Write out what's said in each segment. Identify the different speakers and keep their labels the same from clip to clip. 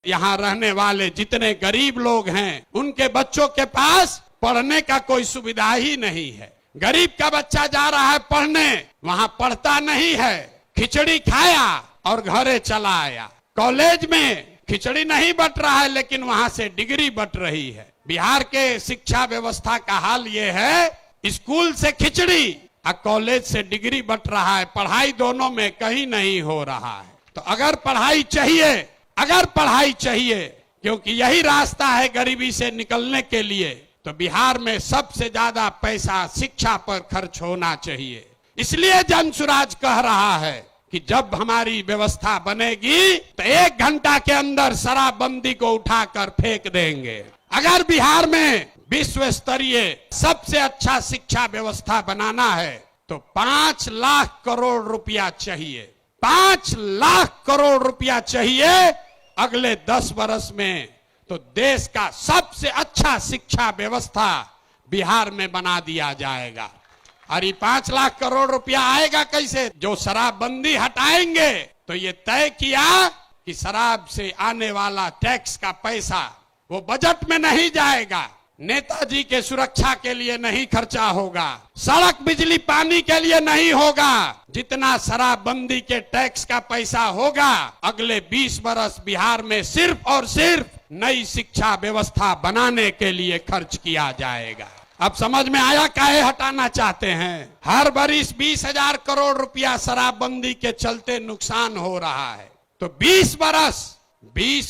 Speaker 1: यहाँ रहने वाले जितने गरीब लोग हैं उनके बच्चों के पास पढ़ने का कोई सुविधा ही नहीं है। गरीब का बच्चा जा रहा है पढ़ने, वहाँ पढ़ता नहीं है, खिचड़ी खाया और घरे चला आया। कॉलेज में खिचड़ी नहीं बट रहा है लेकिन वहाँ से डिग्री बट रही है। बिहार के शिक्षा व्यवस्था का हाल ये है, स्कूल से खिचड़ी और कॉलेज से डिग्री बट रहा है, पढ़ाई दोनों में कहीं नहीं हो रहा है। तो अगर पढ़ाई चाहिए क्योंकि यही रास्ता है गरीबी से निकलने के लिए, तो बिहार में सबसे ज्यादा पैसा शिक्षा पर खर्च होना चाहिए। इसलिए जनसुराज कह रहा है कि जब हमारी व्यवस्था बनेगी तो 1 घंटा के अंदर शराबबंदी को उठाकर फेंक देंगे। अगर बिहार में विश्व स्तरीय सबसे अच्छा शिक्षा व्यवस्था बनाना है तो 5 लाख करोड़ रुपया चाहिए। 5 लाख करोड़ रुपया चाहिए अगले 10 वर्ष में, तो देश का सबसे अच्छा शिक्षा व्यवस्था बिहार में बना दिया जाएगा। और ये 5 लाख करोड़ रुपया आएगा कैसे? जो शराबबंदी हटाएंगे तो ये तय किया कि शराब से आने वाला टैक्स का पैसा वो बजट में नहीं जाएगा, नेताजी के सुरक्षा के लिए नहीं खर्चा होगा, सड़क बिजली पानी के लिए नहीं होगा। जितना शराबबंदी के टैक्स का पैसा होगा अगले 20 वर्ष बिहार में सिर्फ और सिर्फ नई शिक्षा व्यवस्था बनाने के लिए खर्च किया जाएगा। अब समझ में आया काहे हटाना चाहते हैं? हर बरिस 20,000 करोड़ रुपया शराबबंदी के चलते नुकसान हो रहा है, तो 20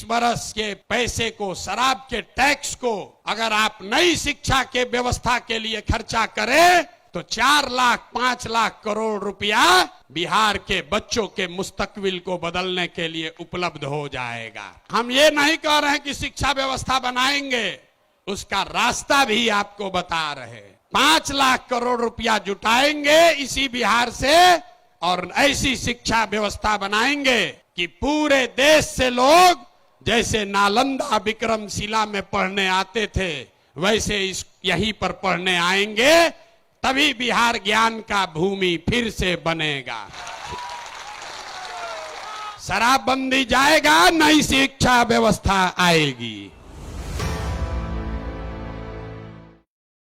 Speaker 1: बरस के पैसे को, शराब के टैक्स को अगर आप नई शिक्षा के व्यवस्था के लिए खर्चा करें तो 4 लाख 5 लाख करोड़ रुपया बिहार के बच्चों के मुस्तकबिल को बदलने के लिए उपलब्ध हो जाएगा। हम ये नहीं कह रहे हैं कि शिक्षा व्यवस्था बनाएंगे, उसका रास्ता भी आपको बता रहे। 5 लाख करोड़ रुपया जुटाएंगे इसी बिहार से और ऐसी शिक्षा व्यवस्था बनाएंगे कि पूरे देश से लोग जैसे नालंदा विक्रमशिला में पढ़ने आते थे वैसे यहीं पर पढ़ने आएंगे, तभी बिहार ज्ञान का भूमि फिर से बनेगा। शराबबंदी जाएगा, नई शिक्षा व्यवस्था आएगी।